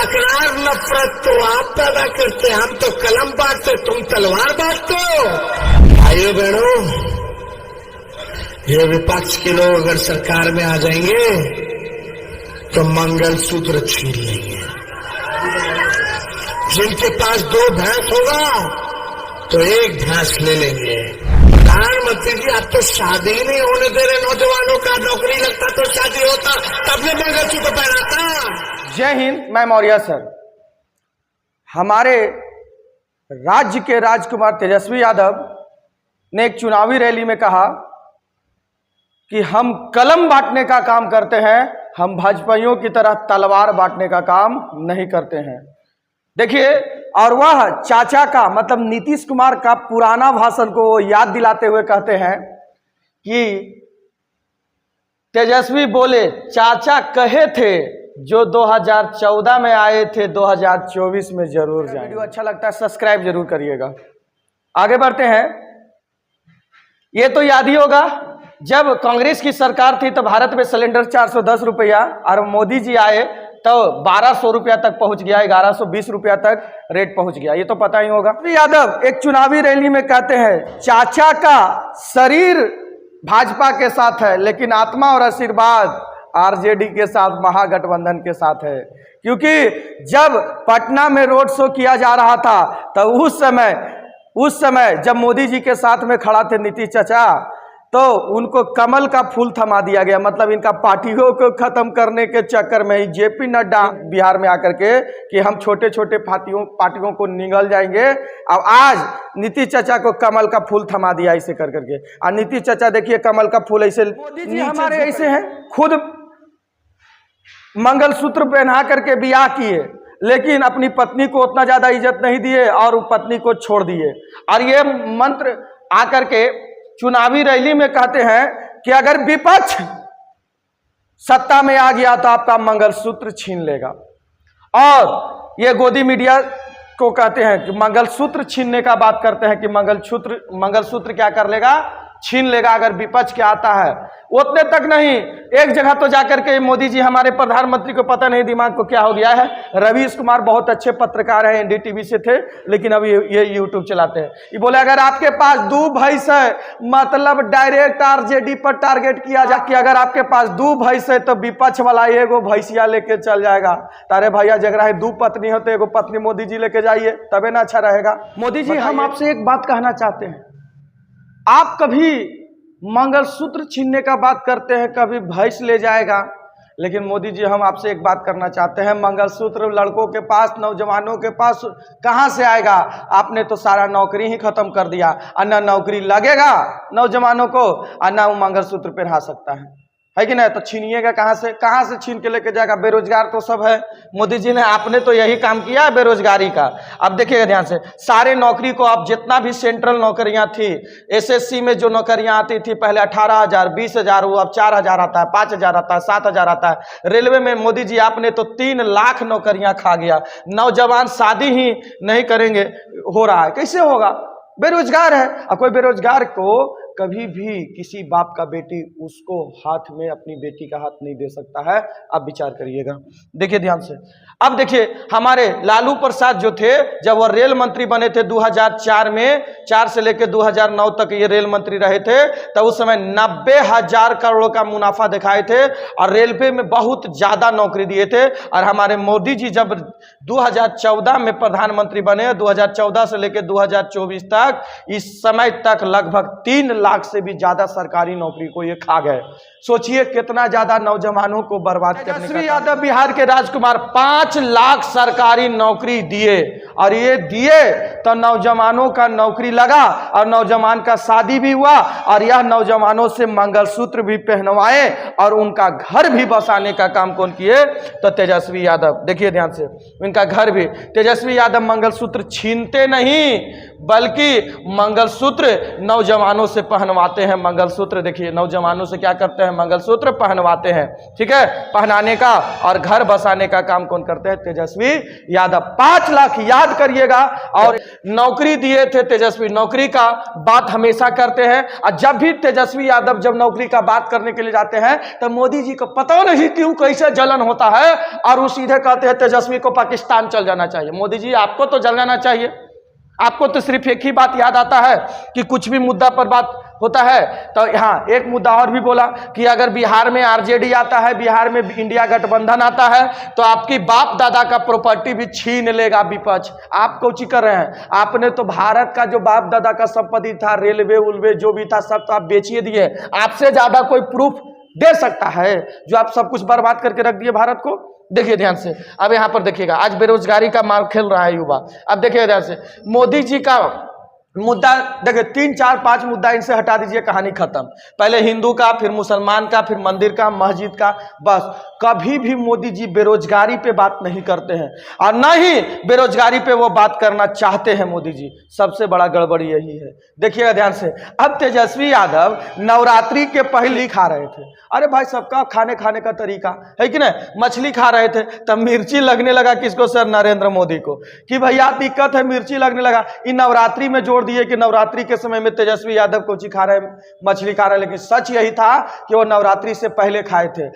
तकरार नफरत तो आप पैदा करते, हम तो कलम बांटते, तुम तलवार बांटते हो। भाइयों बहनों, ये विपक्ष के लोग अगर सरकार में आ जाएंगे तो मंगलसूत्र छीन लेंगे। जिनके पास 2 भैंस होगा तो 1 भैंस ले लेंगे। प्रधानमंत्री जी, आप तो शादी नहीं होने दे रहे नौजवानों का, नौकरी लगता तो शादी होता, तब ने मंगलसूत्र पहनाता। जय हिंद, मैं मौर्य सर। हमारे राज्य के राजकुमार तेजस्वी यादव ने एक चुनावी रैली में कहा कि हम कलम बांटने का काम करते हैं, हम भाजपाइयों की तरह तलवार बांटने का काम नहीं करते हैं। देखिए, और वह चाचा का मतलब नीतीश कुमार का पुराना भाषण को याद दिलाते हुए कहते हैं कि तेजस्वी बोले, चाचा कहे थे जो 2014 में आए थे 2024 में जरूर जाएंगे। वीडियो अच्छा लगता है सब्सक्राइब जरूर करिएगा। आगे बढ़ते हैं। ये तो याद ही होगा, जब कांग्रेस की सरकार थी तो भारत में सिलेंडर 410 रुपया, और मोदी जी आए तो 1200 रुपया तक पहुंच गया, 1120 रुपया तक रेट पहुंच गया। ये तो पता ही होगा। यादव एक चुनावी रैली में कहते हैं, चाचा का शरीर भाजपा के साथ है लेकिन आत्मा और आशीर्वाद आरजेडी के साथ, महागठबंधन के साथ है। क्योंकि जब पटना में रोड शो किया जा रहा था तो उस समय जब मोदी जी के साथ में खड़ा थे नीतीश चाचा, तो उनको कमल का फूल थमा दिया गया। मतलब इनका पार्टियों को खत्म करने के चक्कर में ही जेपी नड्डा बिहार में आकर के कि हम छोटे छोटे पार्टियों को निगल जाएंगे। अब आज नीतीश चाचा को कमल का फूल थमा दिया ऐसे कर करके। और नीतीश चाचा देखिए कमल का फूल ऐसे, मोदी जी हमारे ऐसे हैं, खुद मंगलसूत्र पहना करके ब्याह किए लेकिन अपनी पत्नी को उतना ज्यादा इज्जत नहीं दिए और पत्नी को छोड़ दिए। और ये मंत्र आकर के चुनावी रैली में कहते हैं कि अगर विपक्ष सत्ता में आ गया तो आपका मंगलसूत्र छीन लेगा। और ये गोदी मीडिया को कहते हैं कि मंगलसूत्र छीनने का बात करते हैं कि मंगलसूत्र क्या कर लेगा, छीन लेगा अगर विपक्ष के आता है। उतने तक नहीं, एक जगह तो जाकर के मोदी जी, हमारे प्रधानमंत्री को पता नहीं दिमाग को क्या हो गया है, रवीश कुमार बहुत अच्छे पत्रकार हैं, एनडीटीवी से थे लेकिन अभी ये यूट्यूब चलाते हैं। ये बोले अगर आपके पास 2 भैंस है, मतलब डायरेक्ट आरजेडी पर टारगेट किया जा कि अगर आपके पास 2 भैंस है तो विपक्ष वाला 1 भैंसिया लेके चल जाएगा। तारे भैया जग रहा है 2 पत्नी होते, 1 पत्नी मोदी जी लेके जाइए तबे ना अच्छा रहेगा। मोदी जी, हम आपसे एक बात कहना चाहते हैं, आप कभी मंगलसूत्र छीनने का बात करते हैं, कभी भैंस ले जाएगा, लेकिन मोदी जी हम आपसे एक बात करना चाहते हैं, मंगलसूत्र लड़कों के पास, नौजवानों के पास कहां से आएगा? आपने तो सारा नौकरी ही खत्म कर दिया, और न नौकरी लगेगा नौजवानों को और न वो मंगलसूत्र पहना सकता है कि नहीं? तो छीनिएगा कहां से छीन के लेके जाएगा? बेरोजगार तो सब है। मोदी जी ने, आपने तो यही काम किया है बेरोजगारी का। अब देखिएगा ध्यान से, सारे नौकरी को आप जितना भी सेंट्रल नौकरियां थी, एसएससी में जो नौकरियां आती थी पहले 18,000, 20,000, वो अब 4,000 आता है, 5,000 आता है, 7,000 आता है। रेलवे में मोदी जी आपने तो 3 लाख नौकरियां खा गया। नौजवान शादी ही नहीं करेंगे, हो रहा है, कैसे होगा? बेरोजगार है। और कोई बेरोजगार को कभी भी किसी बाप का बेटी उसको हाथ में अपनी बेटी का हाथ नहीं दे सकता है। आप विचार करिएगा, देखिए ध्यान से। अब देखिए, हमारे लालू प्रसाद जो थे, जब वो रेल मंत्री बने थे 2004 में, 4 से लेकर 2009 तक ये रेल मंत्री रहे थे, तो उस समय 90,000 करोड़ का मुनाफा दिखाए थे और रेलवे में बहुत ज्यादा नौकरी दिए थे। और हमारे मोदी जी जब 2014 में प्रधानमंत्री बने, 2014 से लेकर 2024 तक, इस समय तक लगभग 3 लाख से भी ज्यादा सरकारी नौकरी को ये खा गए। सोचिए कितना ज्यादा नौजवानों को बर्बाद करने का। तेजस्वी यादव बिहार के राजकुमार 5 लाख सरकारी नौकरी दिए, और ये दिए तो नौजवानों का नौकरी लगा और नौजवान का शादी भी हुआ, और यह नौजवानों से मंगलसूत्र भी पहनवाए और उनका घर भी बसाने का काम कौन किए? तो तेजस्वी यादव। देखिए ध्यान से, उनका घर भी। तेजस्वी यादव मंगलसूत्र छीनते नहीं, बल्कि मंगलसूत्र नौजवानों से पहनवाते हैं। मंगलसूत्र देखिए, नौजवानों से क्या करते हैं? मंगलसूत्र पहनवाते हैं, ठीक है। पहनाने का और घर बसाने का काम कौन करते हैं? तेजस्वी यादव। 5 लाख याद करिएगा। और नौकरी दिए थे तेजस्वी, नौकरी का बात हमेशा करते हैं। और जब भी तेजस्वी यादव जब नौकरी का बात करने के लिए जाते हैं तो मोदी जी को पता नहीं क्यों कैसे जलन होता है और वो सीधे कहते हैं तेजस्वी को पाकिस्तान चल जाना चाहिए। मोदी जी आपको तो जल जाना चाहिए। आपको तो सिर्फ एक ही बात याद आता है कि कुछ भी मुद्दा पर बात होता है तो यहाँ एक मुद्दा और भी बोला कि अगर बिहार में आरजेडी आता है, बिहार में इंडिया गठबंधन आता है तो आपकी बाप दादा का प्रॉपर्टी भी छीन लेगा विपक्ष। आप कौची कर रहे हैं? आपने तो भारत का जो बाप दादा का संपत्ति था, रेलवे उलवे जो भी था सब तो आप बेचिए दिए। आपसे ज्यादा कोई प्रूफ दे सकता है जो आप सब कुछ बर्बाद करके रख दिए भारत को? देखिए ध्यान से, अब यहां पर देखिएगा, आज बेरोजगारी का मार खेल रहा है युवा। अब देखिए ध्यान से, मोदी जी का मुद्दा देखिए 3 4 5 मुद्दा इनसे हटा दीजिए, कहानी खत्म। पहले हिंदू का, फिर मुसलमान का, फिर मंदिर का, मस्जिद का, बस। कभी भी मोदी जी बेरोजगारी पे बात नहीं करते हैं और न ही बेरोजगारी पे वो बात करना चाहते हैं मोदी जी। सबसे बड़ा गड़बड़ी यही है। देखिएगा ध्यान से, अब तेजस्वी यादव नवरात्रि के पहले खा रहे थे। अरे भाई, सबका खाने का तरीका है कि नहीं? मछली खा रहे थे तब मिर्ची लगने लगा किसको? सर नरेंद्र मोदी को, कि भैया दिक्कत है, मिर्ची लगने लगा। इन नवरात्रि में जोड़ दिए कि नवरात्रि के समय में तेजस्वी यादव कोची खा रहे, मछली खा रहे। लेकिन सच यही था कि वो नवरात्रि से पहले खाए थे।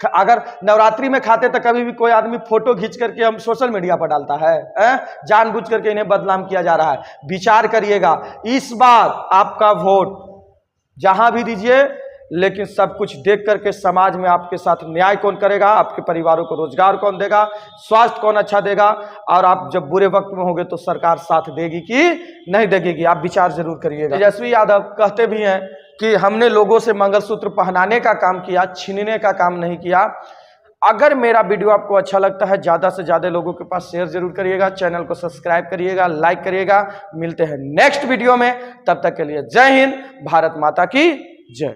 अगर नवरात्रि में खाते तो कभी भी कोई आदमी फोटो खींच करके हम सोशल मीडिया पर डालता है? जानबूझ करके इन्हें बदनाम किया जा रहा है। विचार करिएगा, इस बार आपका वोट जहां भी दीजिए, लेकिन सब कुछ देख करके समाज में आपके साथ न्याय कौन करेगा, आपके परिवारों को रोजगार कौन देगा, स्वास्थ्य कौन अच्छा देगा, और आप जब बुरे वक्त में होंगे तो सरकार साथ देगी कि नहीं देगी, आप विचार जरूर करिएगा। तेजस्वी यादव कहते भी हैं कि हमने लोगों से मंगलसूत्र पहनाने का काम किया, छीनने का काम नहीं किया। अगर मेरा वीडियो आपको अच्छा लगता है, ज़्यादा से ज़्यादा लोगों के पास शेयर जरूर करिएगा, चैनल को सब्सक्राइब करिएगा, लाइक करिएगा। मिलते हैं नेक्स्ट वीडियो में, तब तक के लिए जय हिंद, भारत माता की जय।